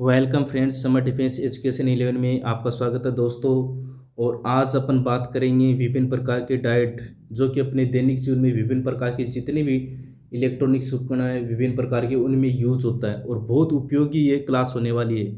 Welcome friends, summer defence education 11 में आपका स्वागत है दोस्तों। और आज अपन बात करेंगे विभिन्न प्रकार के डाइट जो कि अपने दैनिक जीवन में विभिन्न प्रकार के जितने भी इलेक्ट्रॉनिक्स उपकरण हैं विभिन्न प्रकार के उनमें यूज होता है और बहुत उपयोगी ये क्लास होने वाली है।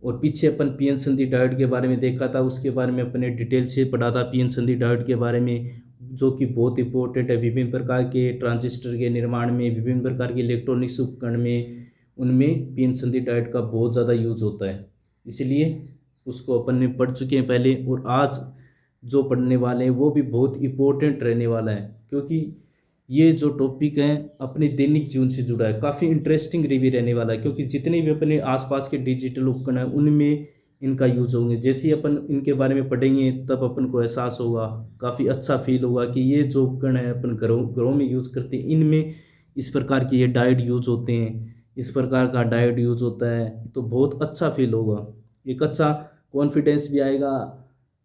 और पीछे अपन पीएन संधि डाइट के बारे में देखा था, उसके बारे में अपने डिटेल से पढ़ा था पीएन संधि डाइट के बारे में, जो कि बहुत इंपॉर्टेंट है विभिन्न प्रकार के ट्रांजिस्टर के निर्माण में, विभिन्न प्रकार के इलेक्ट्रॉनिक्स उपकरण में, उनमें पीएन संधि डाइट का बहुत ज़्यादा यूज होता है। इसलिए उसको अपन ने पढ़ चुके हैं पहले, और आज जो पढ़ने वाले हैं वो भी बहुत इम्पोर्टेंट रहने वाला है, क्योंकि ये जो टॉपिक है अपने दैनिक जीवन से जुड़ा है, काफ़ी इंटरेस्टिंग भी रहने वाला है, क्योंकि जितने भी अपने आसपास के डिजिटल उपकरण हैं उनमें इनका यूज होंगे। जैसे ही अपन इनके बारे में पढ़ेंगे तब अपन को एहसास होगा, काफ़ी अच्छा फील होगा कि ये जो उपकरण है अपन घरों घरों में यूज़ करते हैं, इनमें इस प्रकार की ये डायोड यूज होते हैं, इस प्रकार का डायोड यूज होता है, तो बहुत अच्छा फील होगा, एक अच्छा कॉन्फिडेंस भी आएगा।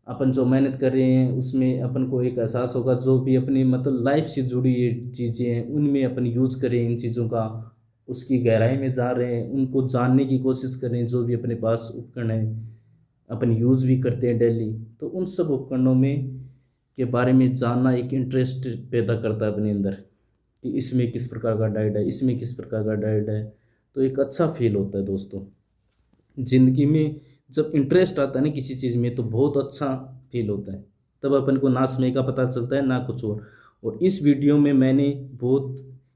अपन जो मेहनत कर रहे हैं उसमें अपन को एक एहसास होगा, जो भी अपनी मतलब लाइफ से जुड़ी ये चीज़ें हैं उनमें अपन यूज करें इन चीज़ों का, उसकी गहराई में जा रहे हैं, उनको जानने की कोशिश करें। जो भी अपने पास उपकरण है अपन यूज़ भी करते हैं डेली, तो उन सब उपकरणों में के बारे में जानना एक इंटरेस्ट पैदा करता है अपने अंदर कि इसमें किस प्रकार का डाइट है, इसमें किस प्रकार का डाइट है, तो एक अच्छा फील होता है दोस्तों। ज़िंदगी में जब इंटरेस्ट आता है ना किसी चीज़ में तो बहुत अच्छा फील होता है, तब अपन को ना समय का पता चलता है ना कुछ और इस वीडियो में मैंने बहुत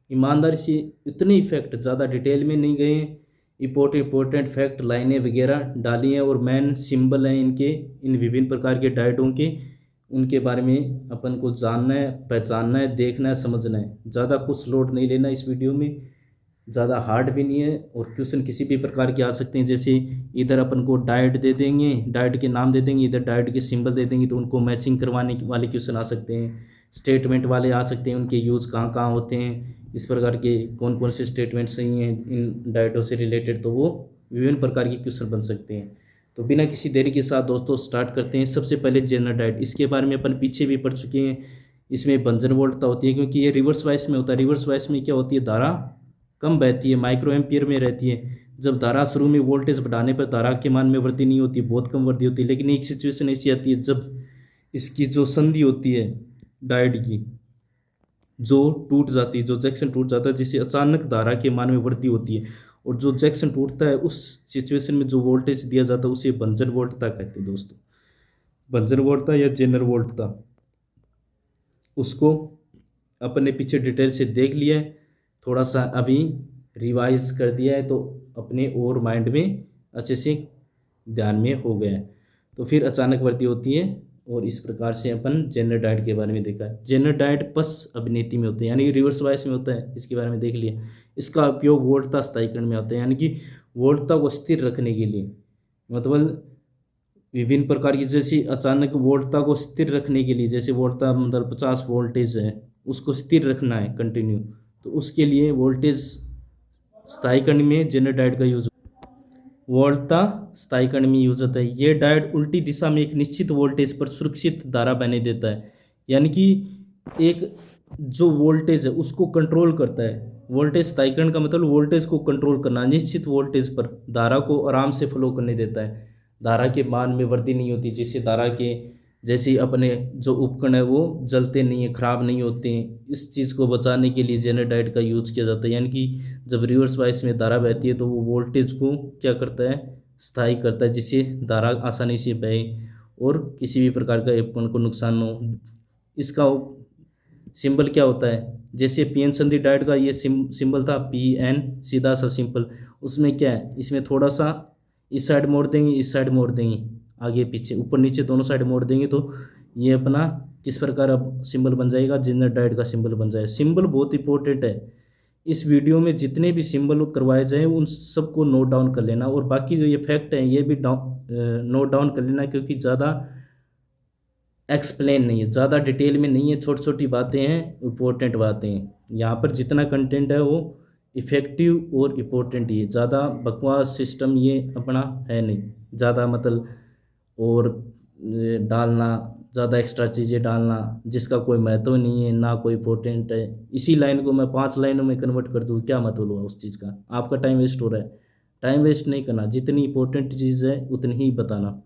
ईमानदारी से इतने फैक्ट, ज़्यादा डिटेल में नहीं गए, इम्पोर्टेंट फैक्ट लाइनें वगैरह डाली हैं और मेन सिंबल हैं इनके, इन विभिन्न प्रकार के डाइटों के, उनके बारे में अपन को जानना है, पहचानना है, देखना है, समझना है। ज़्यादा कुछ लोड नहीं लेना इस वीडियो में, ज़्यादा हार्ड भी नहीं है, और क्वेश्चन किसी भी प्रकार के आ सकते हैं। जैसे इधर अपन को डाइट दे देंगे, डाइट के नाम दे देंगे, इधर डाइट के सिंबल दे देंगे, तो उनको मैचिंग करवाने वाले क्वेश्चन आ सकते हैं, स्टेटमेंट वाले आ सकते हैं, उनके यूज़ कहाँ कहाँ होते हैं, इस प्रकार के कौन कौन से स्टेटमेंट सही हैं इन डाइटों से रिलेटेड, तो वो विभिन्न प्रकार के क्वेश्चन बन सकते हैं। तो बिना किसी देरी के साथ दोस्तों स्टार्ट करते हैं। सबसे पहले जनरल डाइट, इसके बारे में अपन पीछे भी पढ़ चुके हैं। इसमें बंजर वोल्टता होती है, क्योंकि ये रिवर्स वाइस में होता है। रिवर्स वाइस में क्या होती है, धारा कम बहती है, माइक्रो एम्पियर में रहती है। जब धारा शुरू में वोल्टेज बढ़ाने पर धारा के मान में वृद्धि नहीं होती, बहुत कम वृद्धि होती है। लेकिन एक सिचुएशन ऐसी आती है जब इसकी जो संधि होती है डायोड की, जो टूट जाती है, जो जंक्शन टूट जाता है, जिससे अचानक धारा के मान में वृद्धि होती है, और जो जंक्शन टूटता है उस सिचुएशन में जो वोल्टेज दिया जाता है उसे बंजर वोल्टता कहते हैं दोस्तों। बंजर वोल्टता या जेनर वोल्टता, उसको अपने पीछे डिटेल से देख लिया है, थोड़ा सा अभी रिवाइज कर दिया है, तो अपने और माइंड में अच्छे से ध्यान में हो गया है। तो फिर अचानक वृद्धि होती है, और इस प्रकार से अपन जेनर डाइट के बारे में देखा है। जेनर डाइट पस अभिनेति में होते हैं, यानी रिवर्स वाइस में होता है, इसके बारे में देख लिया। इसका उपयोग वोल्टता स्थायीकरण में होता है, यानी कि वोल्टता को स्थिर रखने के लिए, मतलब विभिन्न प्रकार की, जैसे अचानक वोल्टता को स्थिर रखने के लिए, जैसे वोल्टता मतलब 50 वोल्टेज है, उसको स्थिर रखना है कंटिन्यू, तो उसके लिए वोल्टेज स्थायीकरण में जेनर डायोड का यूज, वोल्टता स्थायीकरण में यूज होता है। ये डायोड उल्टी दिशा में एक निश्चित वोल्टेज पर सुरक्षित धारा बने देता है, यानी कि एक जो वोल्टेज है उसको कंट्रोल करता है। वोल्टेज स्थायीकरण का मतलब वोल्टेज को कंट्रोल करना, निश्चित वोल्टेज पर धारा को आराम से फ्लो करने देता है, धारा के मान में वृद्धि नहीं होती, जिससे धारा के जैसे अपने जो उपकरण है वो जलते नहीं है, खराब नहीं होते हैं। इस चीज़ को बचाने के लिए जेनर डायोड का यूज किया जाता है, यानी कि जब रिवर्स वाइस में धारा बहती है तो वो वोल्टेज को क्या करता है, स्थायी करता है, जिससे धारा आसानी से बहे और किसी भी प्रकार का उपकरण को नुकसान न हो। इसका सिंबल क्या होता है, जैसे पीएन संधि डायोड का ये सिंबल था पीएन, सीधा सा सिंपल। उसमें क्या है, इसमें थोड़ा सा इस साइड मोड़ देंगे, इस साइड मोड़ देंगे, आगे पीछे ऊपर नीचे दोनों साइड मोड़ देंगे, तो ये अपना किस प्रकार अब सिंबल बन जाएगा, जेनर डायोड का सिंबल बन जाएगा। सिंबल बहुत इंपॉर्टेंट है। इस वीडियो में जितने भी सिंबल करवाए जाएं उन सबको नोट डाउन कर लेना, और बाकी जो ये फैक्ट हैं ये भी नोट डाउन कर लेना, क्योंकि ज़्यादा एक्सप्लेन नहीं है, ज़्यादा डिटेल में नहीं है, छोटी छोटी बातें हैं, इम्पोर्टेंट बातें हैं। यहाँ पर जितना कंटेंट है वो इफ़ेक्टिव और इम्पोर्टेंट ही है, ज़्यादा बकवास सिस्टम ये अपना है नहीं, ज़्यादा मतलब और डालना, ज़्यादा एक्स्ट्रा चीज़ें डालना जिसका कोई महत्व नहीं है, ना कोई इम्पोर्टेंट है। इसी लाइन को मैं 5 लाइनों में कन्वर्ट कर दूँ, क्या मतलब हुआ उस चीज़ का, आपका टाइम वेस्ट हो रहा है। टाइम वेस्ट नहीं करना, जितनी इंपॉर्टेंट चीज़ है उतनी ही बताना।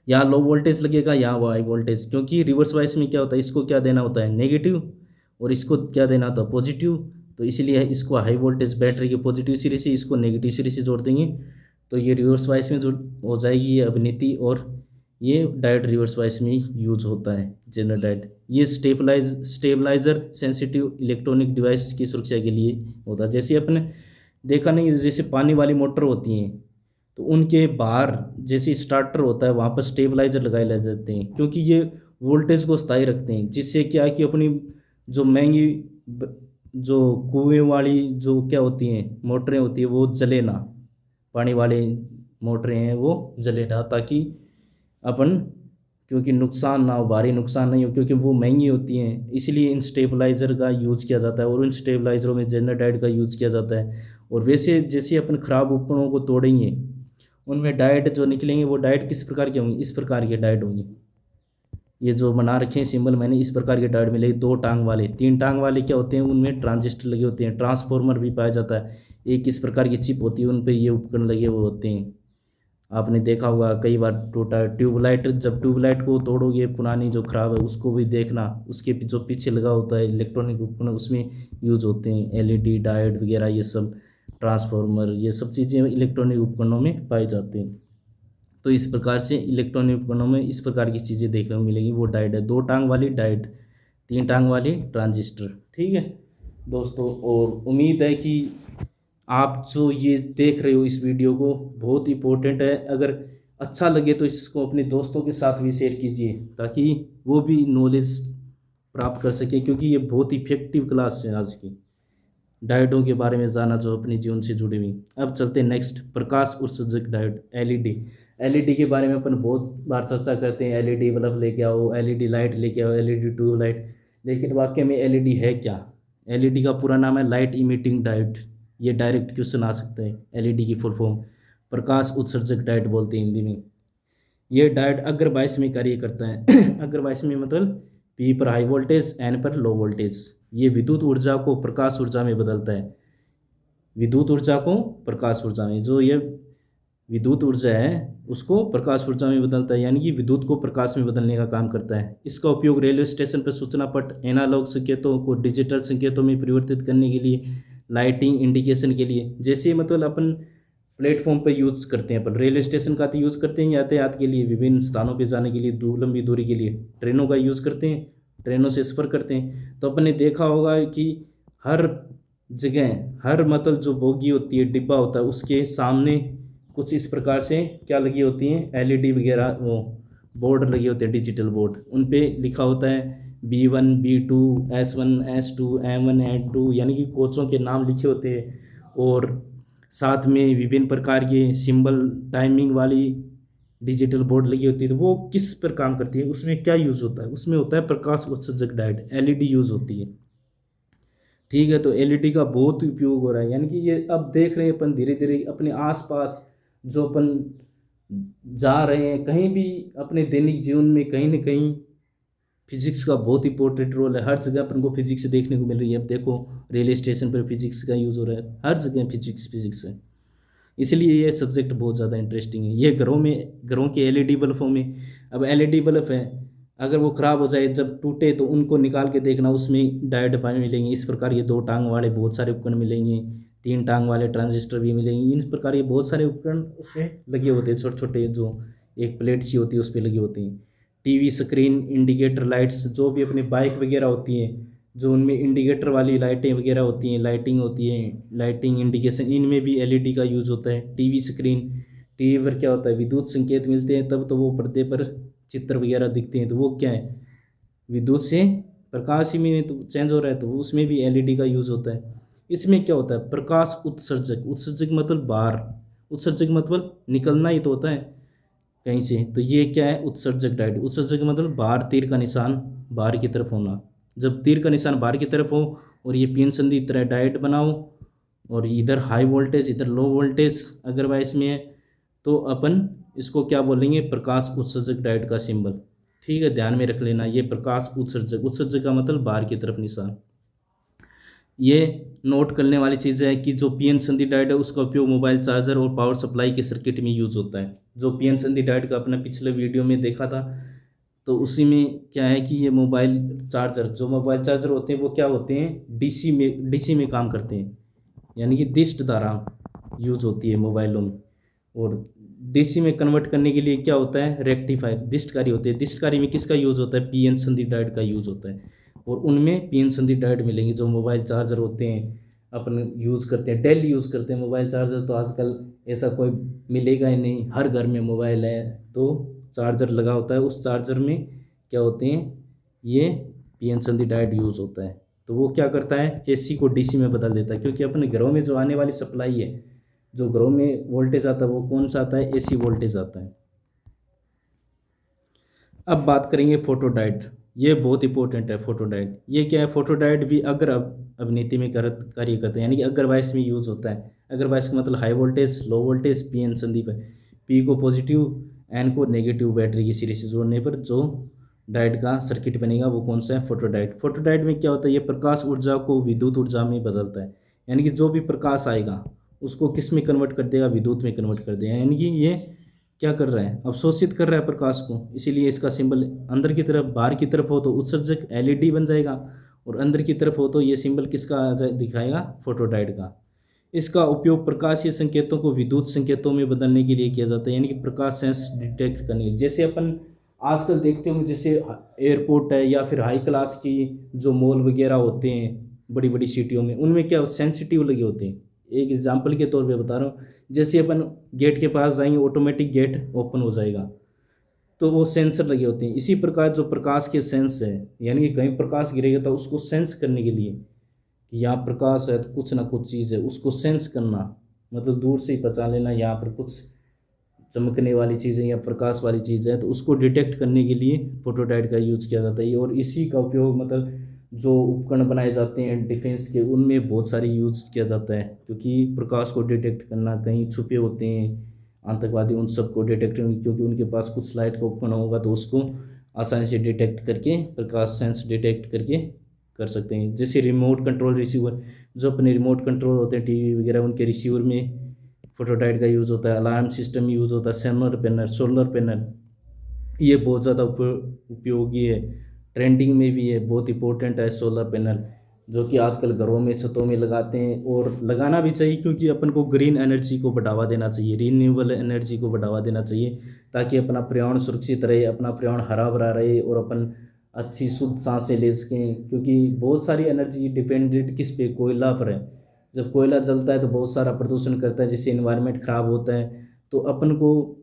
यहाँ लो वोल्टेज लगेगा, यहाँ वो हाई वोल्टेज, क्योंकि रिवर्स वाइस में क्या होता है, इसको क्या देना होता है नेगेटिव और इसको क्या देना होता है पॉजिटिव। तो इसीलिए इसको हाई वोल्टेज बैटरी के पॉजिटिव सिरे से, इसको नेगेटिव सिरे से जोड़ देंगे तो ये रिवर्स वाइस में जो हो जाएगी ये अभिनीति, और ये डायोड रिवर्स वाइस में यूज होता है जनरल डायोड। ये स्टेबलाइजर सेंसिटिव इलेक्ट्रॉनिक डिवाइस की सुरक्षा के लिए होता है। जैसे अपने देखा नहीं, जैसे पानी वाली मोटर होती हैं तो उनके बाहर जैसे स्टार्टर होता है वहाँ पर स्टेबलाइजर लगाए ले जाते हैं, क्योंकि ये वोल्टेज को स्थायी रखते हैं, जिससे क्या है कि अपनी जो महंगी जो कुएं वाली जो क्या होती हैं मोटरें होती है वो जले ना, पानी वाली मोटरें हैं वो जले ना, ताकि अपन क्योंकि नुकसान ना हो, भारी नुकसान नहीं हो, क्योंकि वो महंगी होती हैं, इसलिए इन स्टेबलाइज़र का यूज़ किया जाता है और उन स्टेबलाइज़रों में जनरल डायोड का यूज़ किया जाता है। और वैसे जैसे अपन ख़राब उपकरणों को तोड़ेंगे उनमें डायोड जो निकलेंगे वो डायोड किस प्रकार के होंगे, इस प्रकार के डायोड होंगे। ये जो बना रखे हैं सिंबल मैंने, इस प्रकार के डायोड मिलेंगे। दो टांग वाले, तीन टांग वाले क्या होते हैं, उनमें ट्रांजिस्टर लगे होते हैं, ट्रांसफॉर्मर भी पाया जाता है। एक इस प्रकार की चिप होती है, उन पे ये उपकरण लगे हुए होते हैं। आपने देखा होगा कई बार टूटा ट्यूबलाइट, जब ट्यूबलाइट को तोड़ोगे पुरानी जो ख़राब है उसको भी देखना, उसके जो पीछे लगा होता है इलेक्ट्रॉनिक उपकरण उसमें यूज होते हैं एलईडी डायोड वगैरह, ये सब ट्रांसफार्मर, ये सब चीज़ें इलेक्ट्रॉनिक उपकरणों में पाई जाती हैं। तो इस प्रकार से इलेक्ट्रॉनिक उपकरणों में इस प्रकार की चीज़ें देखने को मिलेंगी। वो डायोड है, दो टांग वाली डायोड, तीन टांग वाली ट्रांजिस्टर। ठीक है दोस्तों, और उम्मीद है कि आप जो ये देख रहे हो इस वीडियो को बहुत इंपॉर्टेंट है। अगर अच्छा लगे तो इसको अपने दोस्तों के साथ भी शेयर कीजिए, ताकि वो भी नॉलेज प्राप्त कर सके, क्योंकि ये बहुत इफेक्टिव क्लास है आज की डायोडों के बारे में जाना जो अपने जीवन से जुड़ी हुई। अब चलते हैं नेक्स्ट, प्रकाश उत्सर्जक डायोड एलईडी। एलईडी के बारे में अपन बहुत बार चर्चा करते हैं, एलईडी बल्ब लेके आओ, एलईडी लाइट लेके आओ, एलईडी ट्यूब लाइट, लेकिन वाकई में एलईडी है क्या। एलईडी का पूरा नाम है लाइट इमिटिंग डायोड। ये डायरेक्ट क्वेश्चन आ सकता है। एलईडी की फुल फॉर्म प्रकाश उत्सर्जक डायोड बोलते हैं हिंदी में। ये डायोड अग्रबाइस में कार्य करता है। अग्रबाइस में मतलब पी पर हाई वोल्टेज, एन पर लो वोल्टेज। ये विद्युत ऊर्जा को प्रकाश ऊर्जा में बदलता है, विद्युत ऊर्जा को प्रकाश ऊर्जा में, जो ये विद्युत ऊर्जा है उसको प्रकाश ऊर्जा में बदलता है, यानी कि विद्युत को प्रकाश में बदलने का काम करता है। इसका उपयोग रेलवे स्टेशन पर सूचना पट एनालॉग संकेतों को डिजिटल संकेतों में परिवर्तित करने के लिए, लाइटिंग इंडिकेशन के लिए, जैसे मतलब अपन प्लेटफॉर्म पर यूज़ करते हैं, अपन रेलवे स्टेशन का तो यूज़ करते हैं यातायात के लिए, विभिन्न स्थानों पर जाने के लिए, लंबी दूरी के लिए ट्रेनों का यूज़ करते हैं, ट्रेनों से सफ़र करते हैं। तो अपन ने देखा होगा कि हर जगह, हर मतलब जो बोगी होती है, डिब्बा होता है, उसके सामने कुछ इस प्रकार से क्या लगी होती हैं, एलईडी वगैरह, वो बोर्ड लगे होते हैं, डिजिटल बोर्ड, उन पे लिखा होता है B1 B2 S1 S2 M1 M2, यानी कि कोचों के नाम लिखे होते हैं। और साथ में विभिन्न प्रकार के सिंबल, टाइमिंग वाली डिजिटल बोर्ड लगी होती है। तो वो किस पर काम करती है, उसमें क्या यूज़ होता है, उसमें होता है प्रकाश उत्सर्जक डायोड, एलईडी यूज़ होती है। ठीक है, तो एलईडी का बहुत उपयोग हो रहा है, यानी कि ये अब देख रहे हैं अपन धीरे धीरे अपने आसपास जो अपन जा रहे हैं, कहीं भी अपने दैनिक जीवन में कहीं ना कहीं फिजिक्स का बहुत इंपॉर्टेंट रोल है। हर जगह अपन को फिजिक्स देखने को मिल रही है। अब देखो रेलवे स्टेशन पर फिजिक्स का यूज़ हो रहा है, हर जगह फिजिक्स है। इसलिए ये सब्जेक्ट बहुत ज़्यादा इंटरेस्टिंग है। ये घरों के एलईडी बल्बों में, अब एलईडी बल्ब है, अगर वो ख़राब हो जाए, जब टूटे तो उनको निकाल के देखना, उसमें डायोड पाए मिलेंगे। इस प्रकार ये दो टांग वाले बहुत सारे उपकरण मिलेंगे, तीन टांग वाले ट्रांजिस्टर भी मिलेंगे। इस प्रकार ये बहुत सारे उपकरण उसमें लगे होते हैं, छोटे छोटे, जो एक प्लेट सी होती है उस पर लगे होते हैं। टीवी स्क्रीन, इंडिकेटर लाइट्स, जो भी अपनी बाइक वगैरह होती हैं, जो उनमें इंडिकेटर वाली लाइटें वगैरह होती हैं, लाइटिंग होती है, लाइटिंग इंडिकेशन, इनमें भी एलईडी का यूज़ होता है। टीवी स्क्रीन, टीवी पर क्या होता है, विद्युत संकेत मिलते हैं, तब तो वो पर्दे पर चित्र वगैरह दिखते हैं, तो वो क्या है, विद्युत से प्रकाश ही में तो चेंज हो रहा है, तो उसमें भी एलईडी का यूज़ होता है। इसमें क्या होता है, प्रकाश उत्सर्जक, उत्सर्जक मतलब बाहर, उत्सर्जक मतलब निकलना ही तो होता है कहीं से, तो ये क्या है, उत्सर्जक डायोड। उत्सर्जक मतलब बाहर, तीर का निशान बाहर की तरफ होना। जब तीर का निशान बाहर की तरफ हो और ये पीन संधि तरह डायोड बनाओ, और इधर हाई वोल्टेज इधर लो वोल्टेज अगर वाइस में है, तो अपन इसको क्या बोलेंगे, प्रकाश उत्सर्जक डायोड का सिंबल। ठीक है, ध्यान में रख लेना, ये प्रकाश उत्सर्जक, उत्सर्जक का मतलब बाहर की तरफ निशान। ये नोट करने वाली चीज़ है कि जो पीएन संधि डायोड है उसका उपयोग मोबाइल चार्जर और पावर सप्लाई के सर्किट में यूज़ होता है। जो पीएन संधि डायोड का अपने पिछले वीडियो में देखा था, तो उसी में क्या है कि ये मोबाइल चार्जर होते हैं वो क्या होते हैं, डीसी में काम करते हैं, यानी कि डिस्ट द्वारा यूज़ होती है मोबाइलों में। और डीसी में कन्वर्ट करने के लिए क्या होता है, रेक्टिफायर डिस्टकारी होते हैं। डिस्टकारी में किसका यूज़ होता है, पीएन संधि डायोड का यूज़ होता है। और उनमें पीएन संधि डायोड मिलेंगे। जो मोबाइल चार्जर होते हैं अपन यूज़ करते हैं, डेली यूज़ करते हैं मोबाइल चार्जर, तो आजकल ऐसा कोई मिलेगा ही नहीं, हर घर में मोबाइल है तो चार्जर लगा होता है। उस चार्जर में क्या होते हैं, ये पीएन संधि डायोड यूज़ होता है। तो वो क्या करता है, एसी को डीसी में बदल देता है। क्योंकि अपने घरों में जो आने वाली सप्लाई है, जो घरों में वोल्टेज आता है वो कौन सा आता है, एसी वोल्टेज आता है। अब बात करेंगे फोटोडायोड। ये बहुत इंपॉर्टेंट है फोटोडायोड। ये क्या है, फोटोडायोड भी अगर अवनीति में कार्य करते हैं, यानी कि अग्रवाइस में यूज होता है। अग्रवाइस का मतलब high voltage, low voltage, PN संधि पर पी को पॉजिटिव, एन को नेगेटिव बैटरी की सीरीज से जोड़ने पर जो डायोड का सर्किट बनेगा वो कौन सा है, फोटोडायोड। फोटोडायोड में क्या होता है, ये प्रकाश ऊर्जा को विद्युत ऊर्जा में बदलता है। यानी कि जो भी प्रकाश आएगा उसको किस में कन्वर्ट कर देगा, विद्युत में कन्वर्ट कर देगा। यानी कि ये क्या कर रहा है, अवशोषित कर रहा है प्रकाश को। इसीलिए इसका सिंबल अंदर की तरफ, बाहर की तरफ हो तो उत्सर्जक एलईडी बन जाएगा, और अंदर की तरफ हो तो ये सिंबल किसका दिखाएगा, फोटोडायोड का। इसका उपयोग प्रकाशीय संकेतों को विद्युत संकेतों में बदलने के लिए किया जाता है, यानी कि प्रकाश सेंस डिटेक्ट करने के लिए। जैसे अपन आजकल देखते होंगे, जैसे एयरपोर्ट है या फिर हाई क्लास की जो मॉल वगैरह होते हैं बड़ी बड़ी सिटियों में, उनमें क्या सेंसिटिव लगे होते हैं। एक एग्जाम्पल के तौर पे बता रहा हूँ, जैसे अपन गेट के पास जाएंगे ऑटोमेटिक गेट ओपन हो जाएगा, तो वो सेंसर लगे होते हैं। इसी प्रकार जो प्रकाश के सेंस है, यानी कि कहीं प्रकाश गिरेगा तो उसको सेंस करने के लिए कि यहाँ प्रकाश है तो कुछ ना कुछ चीज़ है, उसको सेंस करना मतलब दूर से ही पहचान लेना यहाँ पर कुछ चमकने वाली चीज़ें या प्रकाश वाली चीज़ है, तो उसको डिटेक्ट करने के लिए फोटोडायोड का यूज़ किया जाता है। और इसी का उपयोग मतलब जो उपकरण बनाए जाते हैं डिफेंस के, उनमें बहुत सारी यूज़ किया जाता है। क्योंकि प्रकाश को डिटेक्ट करना, कहीं छुपे होते हैं आतंकवादी, उन सबको डिटेक्ट करने, क्योंकि उनके पास कुछ लाइट का उपकरण होगा तो उसको आसानी से डिटेक्ट करके, प्रकाश सेंस डिटेक्ट करके कर सकते हैं। जैसे रिमोट कंट्रोल रिसीवर, जो अपने रिमोट कंट्रोल होते हैं टीवी वगैरह, उनके रिसीवर में फोटोडायोड का यूज़ होता है। अलार्म सिस्टम यूज़ होता है, सोलर पैनल ये बहुत ज़्यादा उपयोगी है, ट्रेंडिंग में भी है, बहुत इंपॉर्टेंट है सोलर पैनल, जो कि आजकल घरों में छतों में लगाते हैं। और लगाना भी चाहिए, क्योंकि अपन को ग्रीन एनर्जी को बढ़ावा देना चाहिए, रीन्यूएबल एनर्जी को बढ़ावा देना चाहिए, ताकि अपना पर्यावरण सुरक्षित रहे, अपना पर्यावरण हरा भरा रहे और अपन अच्छी शुद्ध सांसें ले सकें। क्योंकि बहुत सारी एनर्जी डिपेंडेंट किस पे, कोयला पर है। जब कोयला जलता है तो बहुत सारा प्रदूषण करता है, जिससे इन्वायरमेंट खराब होता है। तो अपन को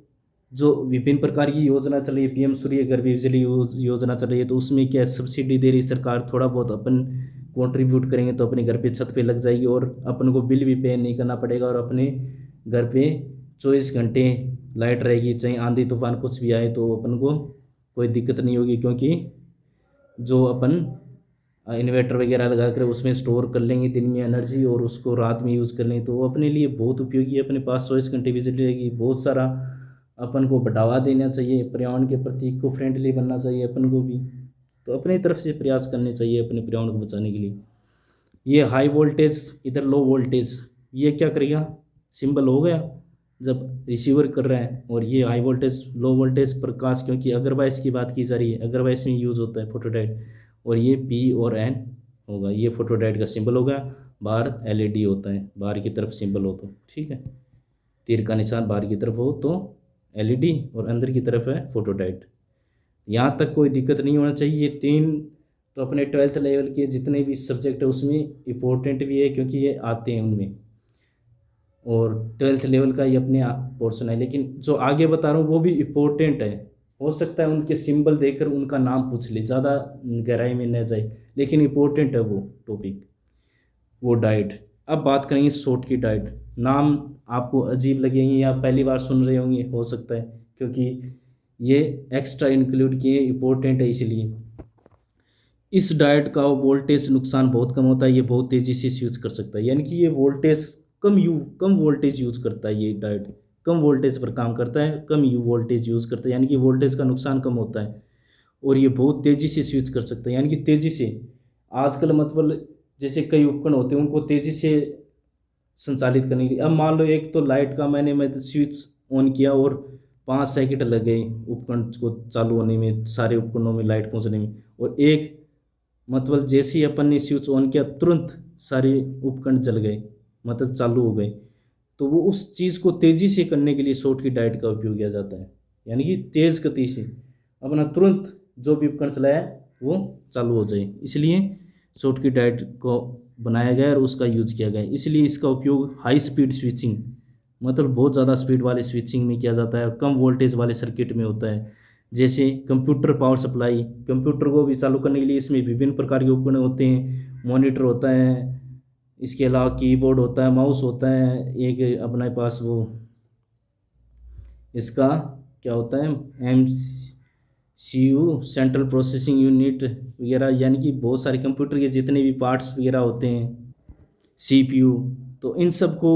जो विभिन्न प्रकार की योजना चल रही है, पीएम सूर्य घर बिजली योजना चल रही है, तो उसमें क्या सब्सिडी दे रही सरकार, थोड़ा बहुत अपन कंट्रीब्यूट करेंगे तो अपने घर पे छत पे लग जाएगी, और अपन को बिल भी पे नहीं करना पड़ेगा, और अपने घर पे 24 घंटे लाइट रहेगी, चाहे आंधी तूफान कुछ भी आए तो अपन को कोई दिक्कत नहीं होगी। क्योंकि जो अपन इन्वर्टर वगैरह लगा कर उसमें स्टोर कर लेंगे दिन में एनर्जी, और उसको रात में यूज़ कर लेंगे, तो वो अपने लिए बहुत उपयोगी है। अपने पास 24 घंटे बिजली रहेगी। बहुत सारा अपन को बढ़ावा देना चाहिए, पर्यावरण के प्रति इको फ्रेंडली बनना चाहिए अपन को भी। तो अपनी तरफ से प्रयास करने चाहिए अपने पर्यावरण को बचाने के लिए। ये हाई वोल्टेज, इधर लो वोल्टेज, ये क्या करेगा, सिंबल हो गया जब रिसीवर कर रहा है। और ये हाई वोल्टेज, लो वोल्टेज प्रकाश, क्योंकि अग्रवाइस की बात की जा रही है, अग्रवाइस में यूज़ होता है फोटोडायोड। और ये पी और एन होगा, ये फोटोडायोड का सिंबल होगा। बाहर एलईडी होता है, बाहर की तरफ सिंबल हो तो ठीक है, तीर का निशान बाहर की तरफ हो तो एलईडी, और अंदर की तरफ है फोटोडायोड। यहाँ तक कोई दिक्कत नहीं होना चाहिए। ये तीन तो अपने 12th लेवल के जितने भी सब्जेक्ट है उसमें इम्पोर्टेंट भी है, क्योंकि ये आते हैं उनमें, और 12th लेवल का ये अपने पोर्शन है। लेकिन जो आगे बता रहा हूँ वो भी इम्पोर्टेंट है। हो सकता है उनके सिंबल देखकर उनका नाम पूछ ले, ज़्यादा गहराई में न जाए, लेकिन इम्पोर्टेंट है वो टॉपिक, वो डाइट। अब बात करेंगे शॉर्ट की डाइट। नाम आपको अजीब लगेंगे या पहली बार सुन रहे होंगे, हो सकता है, क्योंकि ये एक्स्ट्रा इंक्लूड किए, इम्पोर्टेंट है इसलिए। इस डाइट का वोल्टेज नुकसान बहुत कम होता है, ये बहुत तेज़ी से स्विच कर सकता है। यानी कि ये वोल्टेज कम वोल्टेज यूज़ करता है, ये डाइट कम वोल्टेज पर काम करता है, कम यू वोल्टेज यूज़ करता है, यानी कि वोल्टेज का नुकसान कम होता है। और ये बहुत तेज़ी से स्विच कर सकता है, यानी कि तेज़ी से। आजकल मतलब जैसे कई उपकरण होते हैं उनको तेज़ी से संचालित करने के लिए। अब मान लो एक तो लाइट का मैं स्विच ऑन किया और 5 सेकंड लग गए उपकरण को चालू होने में, सारे उपकरणों में लाइट पहुंचने में। और एक मतलब जैसे ही अपन ने स्विच ऑन किया तुरंत सारे उपकरण जल गए, मतलब चालू हो गए। तो वो उस चीज़ को तेज़ी से करने के लिए शॉर्ट की डायोड का उपयोग किया जाता है, यानी कि तेज़ गति से अपना तुरंत जो भी उपकरण चलाया वो चालू हो जाए, इसलिए शॉर्ट की डायोड को बनाया गया और उसका यूज किया गया। इसलिए इसका उपयोग हाई स्पीड स्विचिंग, मतलब बहुत ज़्यादा स्पीड वाले स्विचिंग में किया जाता है और कम वोल्टेज वाले सर्किट में होता है। जैसे कंप्यूटर पावर सप्लाई, कंप्यूटर को भी चालू करने के लिए इसमें विभिन्न प्रकार के उपकरण होते हैं। मॉनिटर होता है, इसके अलावा कीबोर्ड होता है, माउस होता है, एक अपने पास वो इसका क्या होता है MCU, सेंट्रल प्रोसेसिंग यूनिट वगैरह, यानी कि बहुत सारे कंप्यूटर के जितने भी पार्ट्स वगैरह होते हैं, CPU। तो इन सब को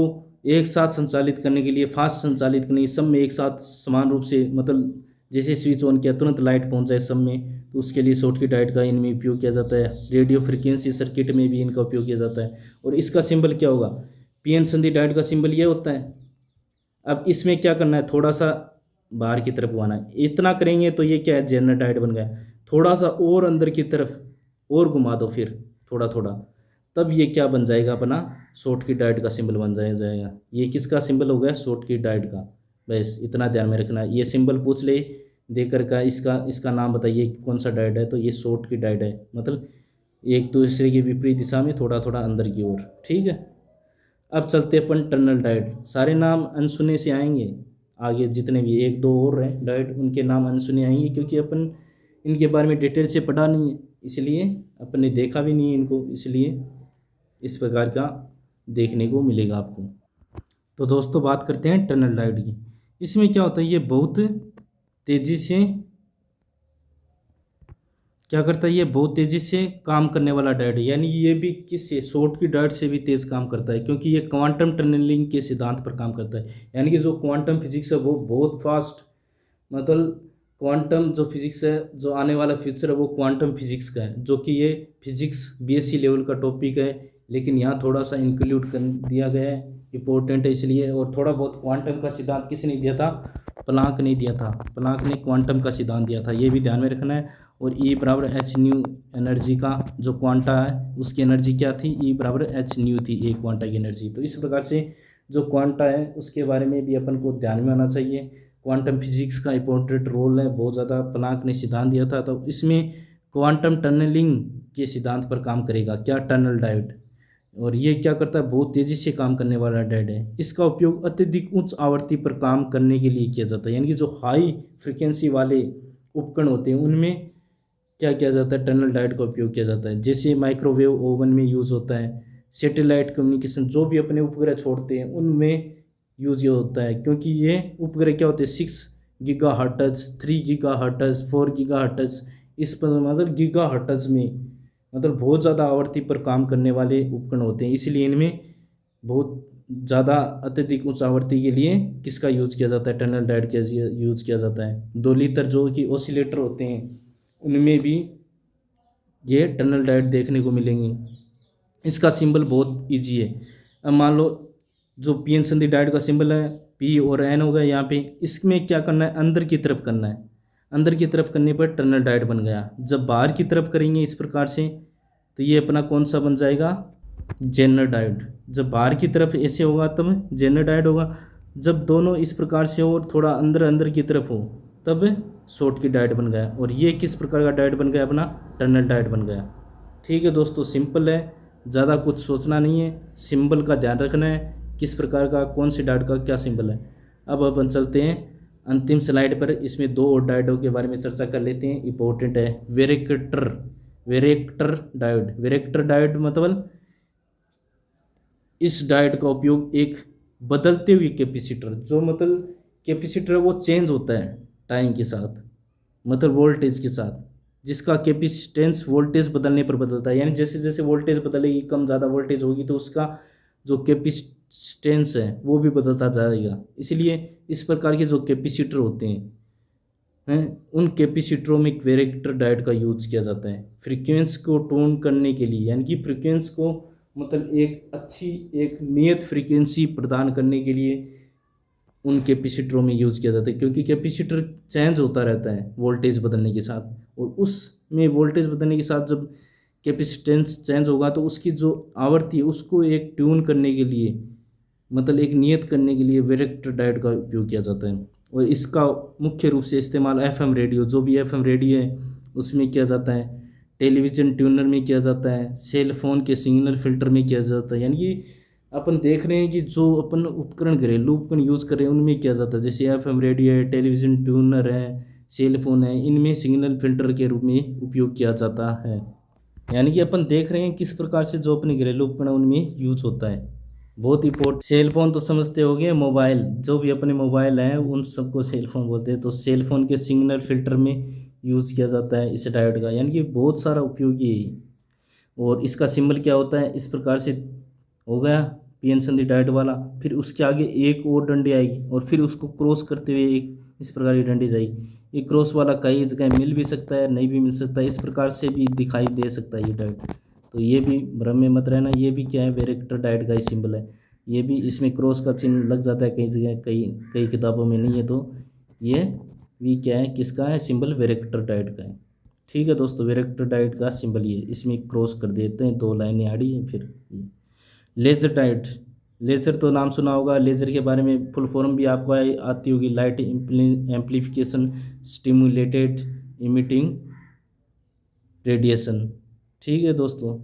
एक साथ संचालित करने के लिए, फास्ट संचालित करने के सब में एक साथ समान रूप से, मतलब जैसे स्विच ऑन किया तुरंत लाइट पहुंच जाए सब में, तो उसके लिए शॉर्ट की डायोड का इनमें उपयोग किया जाता है। रेडियो फ्रिक्वेंसी सर्किट में भी इनका उपयोग किया जाता है। और इसका सिंबल क्या होगा, PN संधि डायोड का सिंबल ये होता है। अब इसमें क्या करना है, थोड़ा सा बाहर की तरफ घुमाना है, इतना करेंगे तो ये क्या है, जेनर डायोड बन गया। थोड़ा सा और अंदर की तरफ और घुमा दो फिर थोड़ा थोड़ा, तब ये क्या बन जाएगा, अपना शॉर्ट की डायोड का सिंबल बन जाएगा। ये किसका सिंबल हो गया, शॉर्ट की डायोड का। बस इतना ध्यान में रखना है। ये सिंबल पूछ ले देकर का, इसका नाम बताइए कौन सा डायोड है, तो ये शॉर्ट की डायोड है, मतलब एक दूसरे की विपरीत दिशा में थोड़ा थोड़ा अंदर की ओर। ठीक है, अब चलते अपन टनल डायोड। सारे नाम अनसुने से आएंगे, आगे जितने भी एक दो और हैं डायोड उनके नाम अनसुने आएंगे, क्योंकि अपन इनके बारे में डिटेल से पढ़ा नहीं है, इसलिए अपन ने देखा भी नहीं है इनको, इसलिए इस प्रकार का देखने को मिलेगा आपको। तो दोस्तों बात करते हैं टनल डायोड की। इसमें क्या होता है, ये बहुत तेज़ी से क्या करता है, ये बहुत तेज़ी से काम करने वाला डायोड है, यानी ये भी किससे, शॉर्ट की डायोड से भी तेज़ काम करता है, क्योंकि ये क्वांटम टनलिंग के सिद्धांत पर काम करता है। यानी कि जो क्वांटम फिजिक्स है वो बहुत फास्ट, मतलब क्वांटम जो फिजिक्स है, जो आने वाला फ्यूचर है वो क्वांटम फिजिक्स का है, जो कि ये फिजिक्स BSc लेवल का टॉपिक है, लेकिन यहाँ थोड़ा सा इंक्लूड कर दिया गया है, इम्पोर्टेंट है इसलिए। और थोड़ा बहुत क्वांटम का सिद्धांत किसने दिया था, प्लांक ने दिया था, प्लांक ने क्वांटम का सिद्धांत दिया था, ये भी ध्यान में रखना है। और E बराबर एच न्यू, एनर्जी का जो क्वांटा है उसकी एनर्जी क्या थी, E बराबर एच न्यू थी, एक क्वांटा की एनर्जी। तो इस प्रकार से जो क्वांटा है उसके बारे में भी अपन को ध्यान में आना चाहिए। क्वांटम फिजिक्स का इंपॉर्टेंट रोल है बहुत ज़्यादा, प्लांक ने सिद्धांत दिया था, तो इसमें क्वांटम टनलिंग के सिद्धांत पर काम करेगा क्या, टनल डायोड। और ये क्या करता है, बहुत तेज़ी से काम करने वाला डायोड है। इसका उपयोग अत्यधिक उच्च आवृत्ति पर काम करने के लिए किया जाता है, यानी कि जो हाई फ्रिक्वेंसी वाले उपकरण होते हैं उनमें क्या किया जाता है, टनल डायोड का उपयोग किया जाता है। जैसे माइक्रोवेव ओवन में यूज़ होता है, सैटेलाइट कम्युनिकेशन जो भी अपने उपग्रह छोड़ते हैं उनमें यूज होता है, क्योंकि ये उपग्रह क्या होते हैं 6 GHz, 3 GHz, 4 GHz, इस पर मतलब GHz में, मतलब बहुत ज़्यादा आवृत्ति पर काम करने वाले उपकरण होते हैं। इसलिए इनमें बहुत ज़्यादा अत्यधिक उच्च आवृत्ति के लिए किसका यूज़ किया जाता है, टनल डायोड का यूज़ किया जाता है। 2 लीटर जो कि ऑसिलेटर होते हैं उनमें भी ये टनल डायोड देखने को मिलेंगे। इसका सिंबल बहुत इजी है। अब मान लो जो PN संधि डायोड का सिंबल है P और N हो गया यहाँ पे, इसमें क्या करना है, अंदर की तरफ करना है। अंदर की तरफ करने पर टनल डायोड बन गया। जब बाहर की तरफ करेंगे इस प्रकार से तो ये अपना कौन सा बन जाएगा, जेनर डायोड। जब बाहर की तरफ ऐसे होगा तब जेनर डायोड होगा, जब दोनों इस प्रकार से हो और थोड़ा अंदर अंदर की तरफ हो तब शॉर्ट की डायोड बन गया। और ये किस प्रकार का डायोड बन गया, अपना टनल डायोड बन गया। ठीक है दोस्तों, सिंपल है, ज़्यादा कुछ सोचना नहीं है, सिंबल का ध्यान रखना है किस प्रकार का, कौन से डायोड का क्या सिंबल है। अब अपन चलते हैं अंतिम स्लाइड पर, इसमें 2 और डायोडों के बारे में चर्चा कर लेते हैं, इंपॉर्टेंट है। Varactor diode. वेरेक्टर डायोड मतलब इस डायोड का उपयोग एक बदलते हुए कैपेसिटर, जो मतलब कैपेसिटर है वो चेंज होता है टाइम के साथ, मतलब वोल्टेज के साथ, जिसका कैपेसिटेंस वोल्टेज बदलने पर बदलता है। यानी जैसे जैसे वोल्टेज बदलेगी, कम ज़्यादा वोल्टेज होगी, तो उसका जो कैपेसिटेंस है वो भी बदलता जाएगा। इसलिए इस प्रकार के जो कैपेसिटर होते हैं हैं, उन कैपेसिटरों में एक वेरेक्टर डायोड का यूज किया जाता है फ्रीक्वेंसी को टोन करने के लिए, यानी कि फ्रीक्वेंसी को मतलब एक अच्छी एक नियत फ्रीक्वेंसी प्रदान करने के लिए उन कैपेसिटरों में यूज़ किया जाता है, क्योंकि कैपेसिटर चेंज होता रहता है वोल्टेज बदलने के साथ, और उसमें वोल्टेज बदलने के साथ जब कैपेसिटेंस चेंज होगा तो उसकी जो आवृत्ति है उसको एक ट्यून करने के लिए, मतलब एक नियत करने के लिए वेरेक्टर डायोड का उपयोग किया जाता है। और इसका मुख्य रूप से इस्तेमाल एफएम रेडियो, जो भी एफएम रेडियो है उसमें किया जाता है, टेलीविज़न ट्यूनर में किया जाता है, सेल फोन के सिग्नल फिल्टर में किया जाता है। यानी कि अपन देख रहे हैं कि जो अपन उपकरण घरेलू उपकरण यूज़ कर रहे हैं उनमें किया जाता है, जैसे एफएम रेडियो है, टेलीविज़न ट्यूनर है, सेल फोन है, इनमें सिग्नल फिल्टर के रूप में उपयोग किया जाता है। यानी कि अपन देख रहे हैं किस प्रकार से जो अपने घरेलू उपकरण उनमें यूज होता है। बहुत इंपॉर्टेंट। सेल फोन तो समझते होंगे, मोबाइल, जो भी अपने मोबाइल हैं उन सबको सेल फोन बोलते हैं, तो सेल फोन के सिग्नल फिल्टर में यूज़ किया जाता है इस डायोड का। यानी कि बहुत सारा उपयोगी है ये। और इसका सिंबल क्या होता है, इस प्रकार से हो गया पीएन संधि डायोड वाला। फिर उसके आगे एक और डंडी आएगी और फिर उसको क्रॉस करते हुए एक इस प्रकार की डंडी जाएगी। ये क्रॉस वाला कई जगह मिल भी सकता है, नहीं भी मिल सकता है, इस प्रकार से भी दिखाई दे सकता है ये डायोड। तो ये भी भ्रम में मत रहना, ये भी क्या है, वेरेक्टर डायोड का ही सिंबल है। ये भी इसमें क्रॉस का चिन्ह लग जाता है कई जगह, कई कई किताबों में नहीं है, तो ये भी क्या है, किसका है, सिंबल वेरेक्टर डायोड का है। ठीक है दोस्तों, वेरेक्टर डायोड का सिंबल ये, इसमें क्रॉस कर देते हैं, दो लाइनें आड़ी हैं। फिर लेजर डायोड, लेजर तो नाम सुना होगा, लेजर के बारे में फुल फॉर्म भी आपको आती होगी, light amplification stimulated emitting radiation. ठीक है दोस्तों,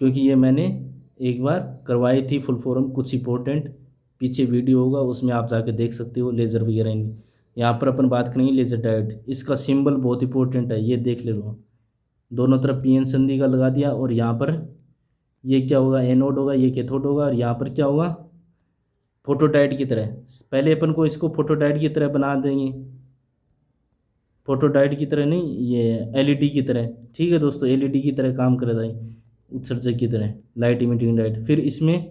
क्योंकि ये मैंने एक बार करवाई थी फुल फॉर्म, कुछ इंपॉर्टेंट पीछे वीडियो होगा उसमें आप जाके देख सकते हो लेज़र वगैरह इनकी। यहाँ पर अपन बात करेंगे लेज़र डायोड, इसका सिंबल बहुत इंपॉर्टेंट है, ये देख ले लो। दोनों तरफ पीएन संधि का लगा दिया, और यहाँ पर ये क्या होगा, एनोड होगा, ये कैथोड होगा, और यहाँ पर क्या होगा, फोटोडायोड की तरह। पहले अपन को इसको फोटोडायोड की तरह बना देंगे, फोटोडायोड की तरह नहीं, ये एलईडी की तरह। ठीक है दोस्तों, एलईडी की तरह काम करेगा ये, उत्सर्जक की तरह, लाइट इमिटिंग डायोड। फिर इसमें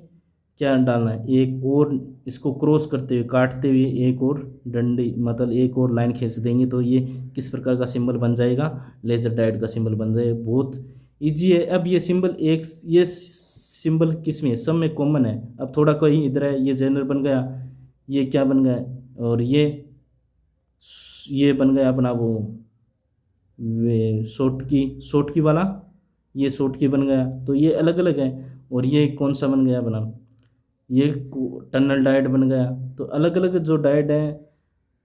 क्या डालना है, एक और इसको क्रॉस करते हुए, काटते हुए एक और डंडी, मतलब एक और लाइन खींच देंगे, तो ये किस प्रकार का सिंबल बन जाएगा, लेजर डायोड का सिंबल बन जाएगा। बहुत ईजी है। अब ये सिंबल एक, ये सिंबल किस में, सब में कॉमन है। अब थोड़ा कोई इधर है, ये जनरल बन गया, ये क्या बन गया, और ये बन गया अपना वो वे शॉर्ट की वाला, ये शॉर्ट की बन गया, तो ये अलग अलग है। और ये कौन सा बन गया अपना, ये टनल डायोड बन गया। तो अलग अलग जो डायोड है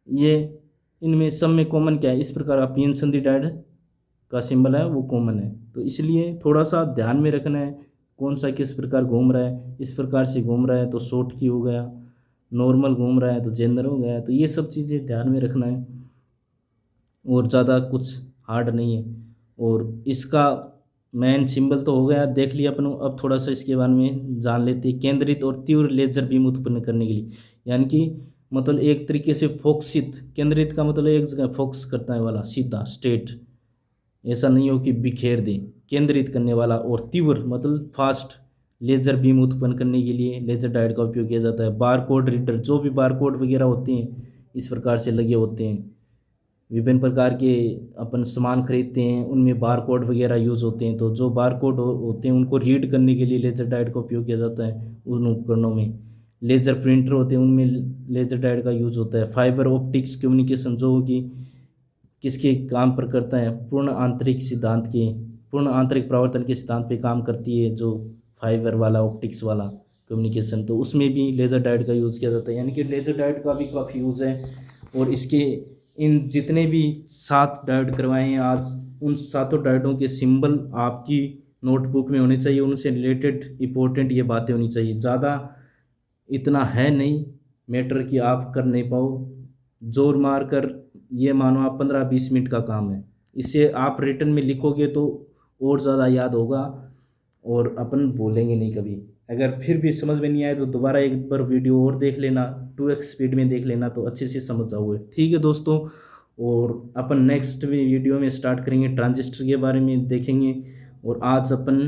ये, इनमें सब में कॉमन क्या है, इस प्रकार का पीएन संधि डायोड का सिंबल है वो कॉमन है। तो इसलिए थोड़ा सा ध्यान में रखना है कौन सा किस प्रकार घूम रहा है। इस प्रकार से घूम रहा है तो शॉर्ट की हो गया, नॉर्मल घूम रहा है तो जनरल हो गया। तो ये सब चीज़ें ध्यान में रखना है, और ज़्यादा कुछ हार्ड नहीं है। और इसका मेन सिंबल तो हो गया, देख लिया अपन। अब थोड़ा सा इसके बारे में जान लेते हैं। केंद्रित और तीव्र लेजर बीम उत्पन्न करने के लिए, यानी कि मतलब एक तरीके से फोकसित, केंद्रित का मतलब एक जगह फोकस करता है वाला, सीधा स्ट्रेट, ऐसा नहीं हो कि बिखेर दे, केंद्रित करने वाला। और तीव्र मतलब फास्ट लेजर बीम उत्पन्न करने के लिए लेजर डायोड का उपयोग किया जाता है। बारकोड रीडर, जो भी बारकोड वगैरह होते हैं इस प्रकार से लगे होते हैं, विभिन्न प्रकार के अपन सामान खरीदते हैं उनमें बार कोड वगैरह यूज़ होते हैं, तो जो बार कोड होते हैं उनको रीड करने के लिए लेजर डायोड का उपयोग किया जाता है उन उपकरणों में। लेजर प्रिंटर होते हैं उनमें लेजर डायोड का यूज़ होता है। फाइबर ऑप्टिक्स कम्युनिकेशन, जो कि किसके काम पर करता है, पूर्ण आंतरिक प्रवर्तन के सिद्धांत पे काम करती है, जो फाइबर वाला ऑप्टिक्स वाला कम्युनिकेशन, तो उसमें भी लेज़र डायोड का यूज़ किया जाता है। यानी कि लेज़र डायोड का भी काफ़ी यूज़ है। और इसके इन जितने भी 7 डायोड करवाए हैं आज, उन सातों डायोडों के सिंबल आपकी नोटबुक में होने चाहिए, उनसे रिलेटेड इंपॉर्टेंट ये बातें होनी चाहिए। ज़्यादा इतना है नहीं मैटर कि आप कर नहीं पाओ, जोर मार कर ये मानो आप 15-20 मिनट का काम है। इसे आप रिटर्न में लिखोगे तो और ज़्यादा याद होगा, और अपन भूलेंगे नहीं कभी। अगर फिर भी समझ में नहीं आए तो दोबारा एक बार वीडियो और देख लेना, 2x स्पीड में देख लेना, तो अच्छे से समझ जाओगे। ठीक है दोस्तों, और अपन नेक्स्ट वीडियो में स्टार्ट करेंगे, ट्रांजिस्टर के बारे में देखेंगे। और आज अपन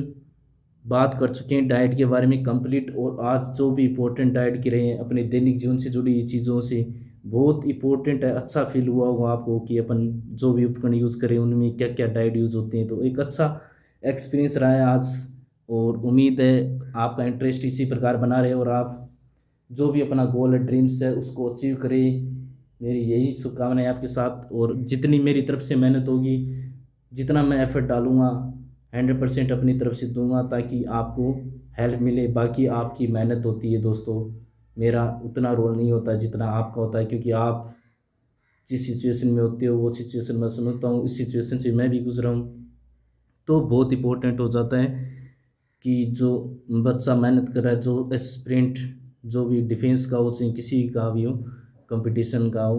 बात कर चुके हैं डाइट के बारे में कंप्लीट, और आज जो भी इंपॉर्टेंट डाइट की रहे हैं अपने दैनिक जीवन से जुड़ी चीज़ों से बहुत इम्पोर्टेंट है। अच्छा फील हुआ होगा आपको कि अपन जो भी उपकरण यूज़ करें उनमें क्या क्या डाइट यूज़ होते हैं। तो एक अच्छा एक्सपीरियंस रहा है आज, और उम्मीद है आपका इंटरेस्ट इसी प्रकार बना रहे और आप जो भी अपना गोल है, ड्रीम्स है, उसको अचीव करें। मेरी यही शुभकामनाएं आपके साथ, और जितनी मेरी तरफ से मेहनत होगी, जितना मैं एफर्ट डालूंगा 100% अपनी तरफ से दूंगा ताकि आपको हेल्प मिले। बाकी आपकी मेहनत होती है दोस्तों, मेरा उतना रोल नहीं होता जितना आपका होता है, क्योंकि आप जिस सिचुएशन में होते हो वो सिचुएशन मैं समझता हूँ, इस सिचुएशन से मैं भी गुजरा हूँ। तो बहुत इंपॉर्टेंट हो जाता है कि जो बच्चा मेहनत कर रहा है, जो एस्पिरेंट, जो भी डिफेंस का हो चाहे किसी का भी हो, कंपटीशन का हो,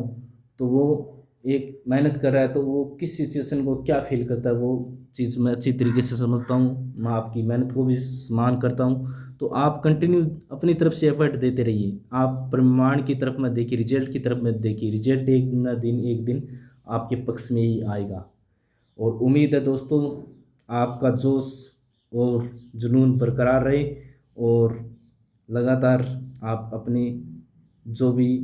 तो वो एक मेहनत कर रहा है तो वो किस सिचुएशन को क्या फील करता है वो चीज़ मैं अच्छी तरीके से समझता हूँ। मैं आपकी मेहनत को भी सम्मान करता हूँ। तो आप कंटिन्यू अपनी तरफ से एफर्ट देते रहिए। आप परिमाण की तरफ मत देखिए, रिजल्ट की तरफ मत देखिए। रिजल्ट एक ना दिन एक दिन आपके पक्ष में ही आएगा। और उम्मीद है दोस्तों आपका जोश और जुनून बरकरार रहे, और लगातार आप अपनी जो भी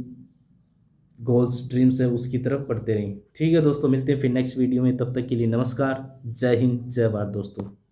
गोल्स ड्रीम्स है उसकी तरफ बढ़ते रहें। ठीक है दोस्तों, मिलते हैं फिर नेक्स्ट वीडियो में। तब तक के लिए नमस्कार, जय हिंद, जय भारत दोस्तों।